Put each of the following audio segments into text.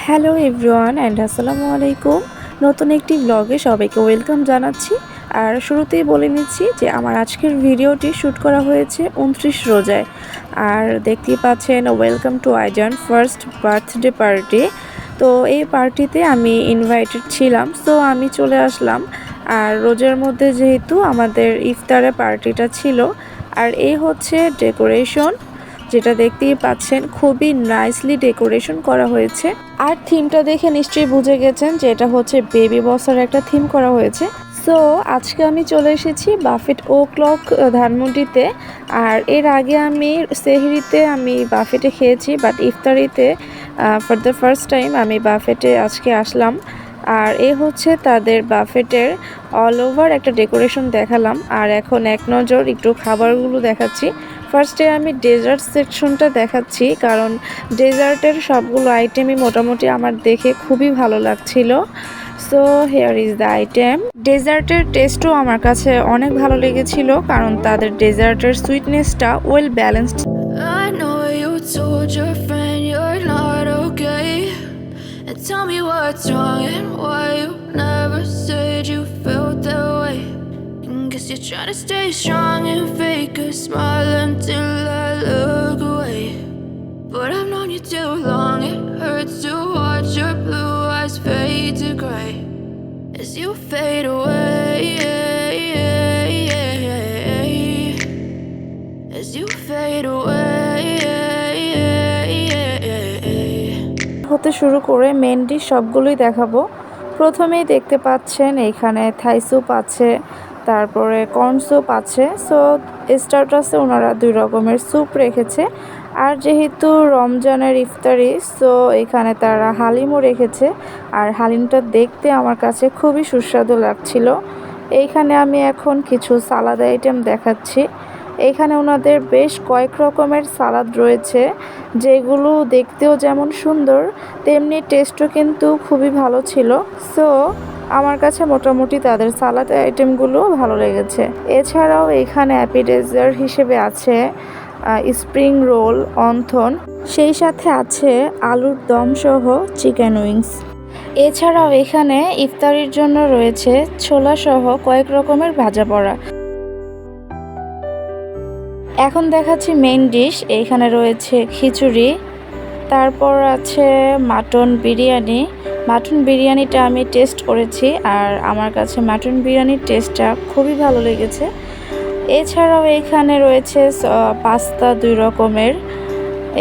Hello everyone and আসসালামু আলাইকুম। নতুন একটি ব্লগে সবাইকে ওয়েলকাম জানাচ্ছি। আর শুরুতেই বলে নিচ্ছি যে আমার আজকের ভিডিওটি শ্যুট করা হয়েছে 29 রোজায়। আর দেখতেই পাচ্ছেন welcome to আইজান first birthday party. তো এই পার্টিতে আমি ইনভাইটেড ছিলাম, সো আমি চলে আসলাম। আর রোজার মধ্যে যেহেতু আমাদের ইফতারের পার্টিটা ছিল, আর এই হচ্ছে ডেকোরেশন, যেটা দেখতেই পাচ্ছেন খুবই নাইসলি ডেকোরেশন করা হয়েছে। আর থিমটা দেখে নিশ্চয়ই বুঝে গেছেন যে এটা হচ্ছে বেবি বসার একটা থিম করা হয়েছে। সো আজকে আমি চলে এসেছি বাফেট ও ক্লক ধানমন্ডিতে। আর এর আগে আমি সেহরিতে আমি বাফেটে খেয়েছি, বাট ইফতারিতে ফর দ্য ফার্স্ট টাইম আমি বাফেটে আজকে আসলাম। আর এ হচ্ছে তাদের বাফেটের অল ওভার একটা ডেকোরেশন দেখালাম। আর এখন এক নজর একটু খাবারগুলো দেখাচ্ছি। ফার্স্টে আমি ডেজার্ট সেকশনটা দেখাচ্ছি, কারণ ডেজার্টের সবগুলো আইটেমই মোটামুটি আমার দেখে খুবই ভালো লাগছিল। So here is the item. ডেজার্টের টেস্টও আমার কাছে অনেক ভালো লেগেছিল, কারণ তাদের ডেজার্টের সুইটনেসটা well balanced. I know you told your friend you're not okay, and tell me what's wrong and why you never said you felt that way. And guess you're trying to stay strong and fake a smile until I look away. But I've known you too long, it hurts to watch your blue eyes fade to gray as you fade away, as you fade away. হতে শুরু করে main dish সবগুলোই দেখাবো। প্রথমেই দেখতে পাচ্ছেন এইখানে Thai soup আছে, তারপরে কর্ন স্যুপ আছে। সো স্টার্টার্সে ওনারা 2 রকমের স্যুপ রেখেছে। আর যেহেতু রমজানের ইফতারি, সো এখানে তারা হালিমও রেখেছে। আর হালিমটা দেখতে আমার কাছে খুবই সুস্বাদু লাগছিল। এইখানে আমি এখন কিছু সালাদ আইটেম দেখাচ্ছি। এখানে ওনাদের বেশ কয়েক রকমের সালাদ রয়েছে, যেগুলো দেখতেও যেমন সুন্দর তেমনি টেস্টও কিন্তু খুবই ভালো ছিল। সো আমার কাছে মোটামুটি তাদের সালাদ আইটেমগুলো ভালো লেগেছে। এছাড়াও এখানে অ্যাপিটাইজার হিসেবে আছে স্প্রিং রোল, অন্থন, সেই সাথে আছে আলুর দম সহ চিকেন উইংস। এছাড়াও এখানে ইফতারির জন্য রয়েছে ছোলা সহ কয়েক রকমের ভাজা পড়া। এখন দেখাচ্ছি মেইন ডিশ। এইখানে রয়েছে খিচুড়ি, তারপর আছে মাটন বিরিয়ানি। মাটন বিরিয়ানিটা আমি টেস্ট করেছি, আর আমার কাছে মাটন বিরিয়ানির টেস্টটা খুবই ভালো লেগেছে। এছাড়াও এখানে রয়েছে পাস্তা 2 রকমের।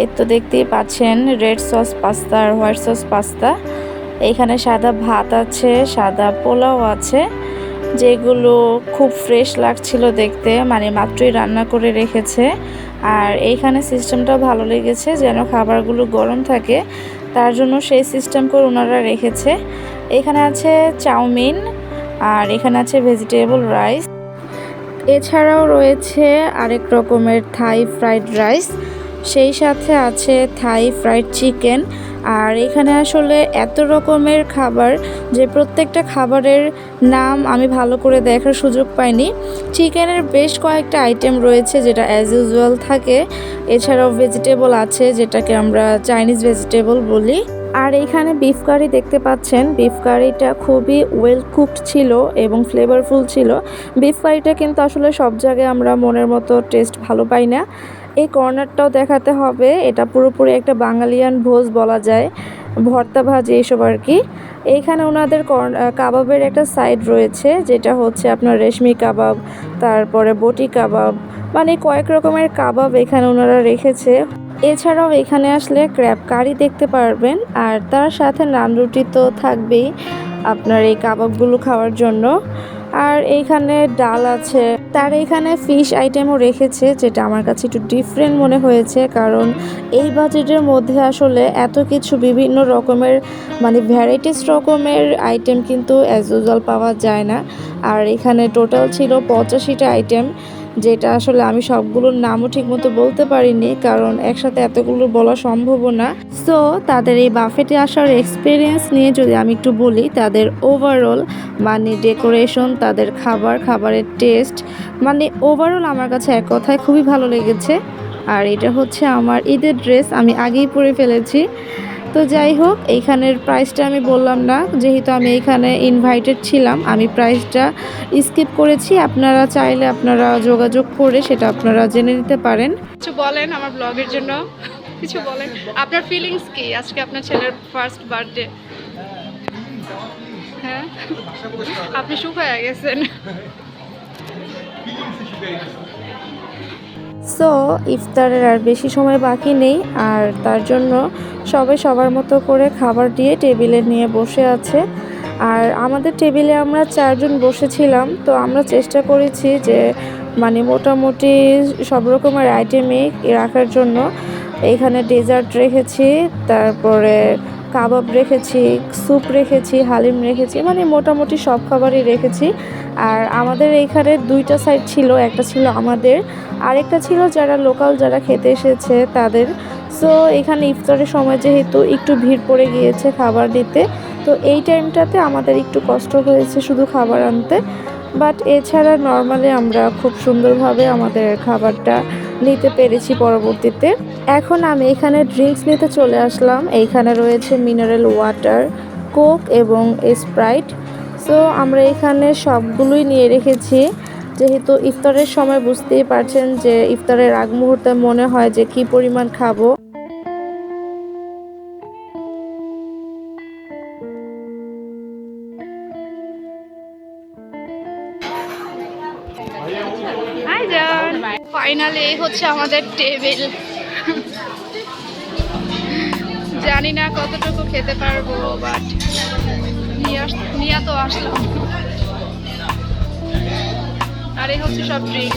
এই তো দেখতেই পাচ্ছেন রেড সস পাস্তা আর হোয়াইট সস পাস্তা। এখানে সাদা ভাত আছে, সাদা পোলাও আছে, যেগুলো খুব ফ্রেশ লাগছিল দেখতে, মানে মাত্রই রান্না করে রেখেছে। আর এইখানে সিস্টেমটাও ভালো লেগেছে, যেন খাবারগুলো গরম থাকে, তার জন্য সেই সিস্টেম করে ওনারা রেখেছে। এখানে আছে চাউমিন, আর এখানে আছে ভেজিটেবল রাইস। এছাড়াও রয়েছে আরেক রকমের থাই ফ্রাইড রাইস, সেই সাথে আছে থাই ফ্রাইড চিকেন। আর এখানে আসলে এত রকমের খাবার যে প্রত্যেকটা খাবারের নাম আমি ভালো করে দেখার সুযোগ পাইনি। চিকেনের বেশ কয়েকটা আইটেম রয়েছে যেটা অ্যাজ ইউজুয়াল থাকে। এছাড়াও ভেজিটেবল আছে, যেটাকে আমরা চাইনিজ ভেজিটেবল বলি। আর এইখানে বিফ কারি দেখতে পাচ্ছেন। বিফ কারিটা খুবই ওয়েল কুকড ছিল এবং ফ্লেভারফুল ছিল। বিফ কারিটা কিন্তু আসলে সব জায়গায় আমরা মনের মতো টেস্ট ভালো পাই না। এই কর্নারটাও দেখাতে হবে, এটা পুরোপুরি একটা বাঙালিয়ান ভোজ বলা যায়, ভর্তা ভাজি এসব আর কি। এইখানে ওনাদের কাবাবের একটা সাইড রয়েছে, যেটা হচ্ছে আপনার রেশমি কাবাব, তারপরে বটি কাবাব, মানে কয়েক রকমের কাবাব এখানে ওনারা রেখেছে। এছাড়াও এখানে আসলে ক্র্যাব কারি দেখতে পারবেন, আর তার সাথে নান রুটি তো থাকবেই আপনার এই কাবাবগুলো খাওয়ার জন্য। আর এইখানে ডাল আছে, তার এখানে ফিশ আইটেমও রেখেছে, যেটা আমার কাছে একটু ডিফারেন্ট মনে হয়েছে, কারণ এই বাজেটের মধ্যে আসলে এত কিছু বিভিন্ন রকমের মানে ভ্যারাইটিস রকমের আইটেম কিন্তু অ্যাজ ইউজুয়াল পাওয়া যায় না। আর এখানে টোটাল ছিল 85টা আইটেম, যেটা আসলে আমি সবগুলোর নামও ঠিকমতো বলতে পারিনি, কারণ একসাথে এতগুলো বলা সম্ভবও না। সো তাদের এই বাফেটে আসার এক্সপিরিয়েন্স নিয়ে যদি আমি একটু বলি, তাদের ওভারঅল মানে ডেকোরেশন, তাদের খাবারের টেস্ট, মানে ওভারঅল আমার কাছে এক কথায় খুবই ভালো লেগেছে। আর এটা হচ্ছে আমার ঈদের ড্রেস, আমি আগেই পরে ফেলেছি। তো যাই হোক, এইখানের প্রাইসটা আমি বললাম না, যেহেতু আমি এইখানে ইনভাইটেড ছিলাম আমি প্রাইসটা স্কিপ করেছি। আপনারা চাইলে আপনারা যোগাযোগ করে সেটা আপনারা জেনে নিতে পারেন। কিছু বলেন আমার ব্লগের জন্য, কিছু বলেন, আপনার ফিলিংস কি আজকে আপনার ছেলের ফার্স্ট বার্থডে? হ্যাঁ, আপনি শুকায় গেছেন। সো ইফতারের আর বেশি সময় বাকি নেই, আর তার জন্য সবাই সবার মতো করে খাবার দিয়ে টেবিলে নিয়ে বসে আছে। আর আমাদের টেবিলে আমরা 4 জন বসেছিলাম, তো আমরা চেষ্টা করেছি যে মানে মোটামুটি সব রকমের আইটেমই রাখার জন্য। এখানে ডেজার্ট রেখেছি, তারপরে কাবাব রেখেছি, স্যুপ রেখেছি, হালিম রেখেছি, মানে মোটামুটি সব খাবারই রেখেছি। আর আমাদের এইখানে 2টা সাইড ছিল, একটা ছিল আমাদের, আরেকটা ছিল যারা লোকাল যারা খেতে এসেছে তাদের। সো এখানে ইফতারের সময় যেহেতু একটু ভিড় পড়ে গিয়েছে খাবার দিতে, তো এই টাইমটাতে আমাদের একটু কষ্ট হয়েছে শুধু খাবার আনতে। বাট এছাড়া নর্মালি আমরা খুব সুন্দরভাবে আমাদের খাবারটা নিতে পেরেছি পরবর্তীতে। এখন আমি এখানে ড্রিঙ্কস নিতে চলে আসলাম। এইখানে রয়েছে মিনারেল ওয়াটার, কোক এবং স্প্রাইট। সো আমরা এখানে সবগুলোই নিয়ে রেখেছি, যেহেতু ইফতারের সময় বুঝতেই পারছেন যে ইফতারের আগ মুহূর্তে মনে হয় যে কি পরিমাণ খাবো। ফাইনালি এই হচ্ছে আমাদের টেবিল। জানি না কতটুকু খেতে পারবো, বাট নিয়ে তো আসলাম। আর এই হচ্ছে সব ড্রিঙ্ক,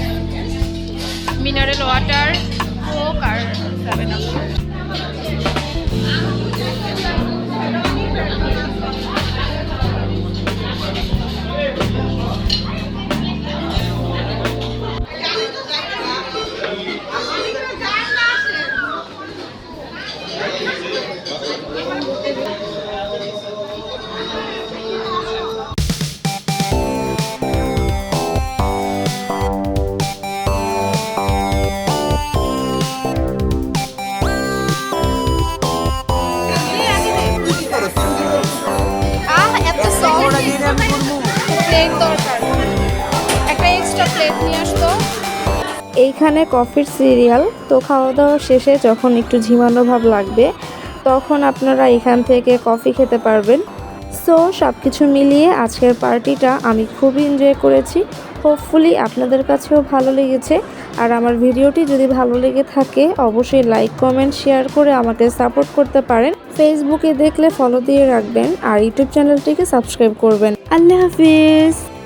মিনারেল ওয়াটার, কোক আর 7 আপ। প্লেট দরকার, একটা এক্সট্রা প্লেট নিয়ে আসতো। এইখানে কফির সিরিয়াল। তো খাওয়া দাওয়া শেষে যখন একটু ঝিমানো ভাব লাগবে তখন আপনারা এখান থেকে কফি খেতে পারবেন। সো সব কিছু মিলিয়ে আজকের পার্টিটা আমি খুবই এনজয় করেছি। হোপফুলি আপনাদের কাছেও ভালো লেগেছে। আর আমার ভিডিওটি যদি ভালো লেগে থাকে অবশ্যই লাইক, কমেন্ট, শেয়ার করে আমাকে সাপোর্ট করতে পারেন। ফেসবুকে দেখলে ফলো দিয়ে রাখবেন আর ইউটিউব চ্যানেলটিকে সাবস্ক্রাইব করবেন। আল্লাহ হাফিজ।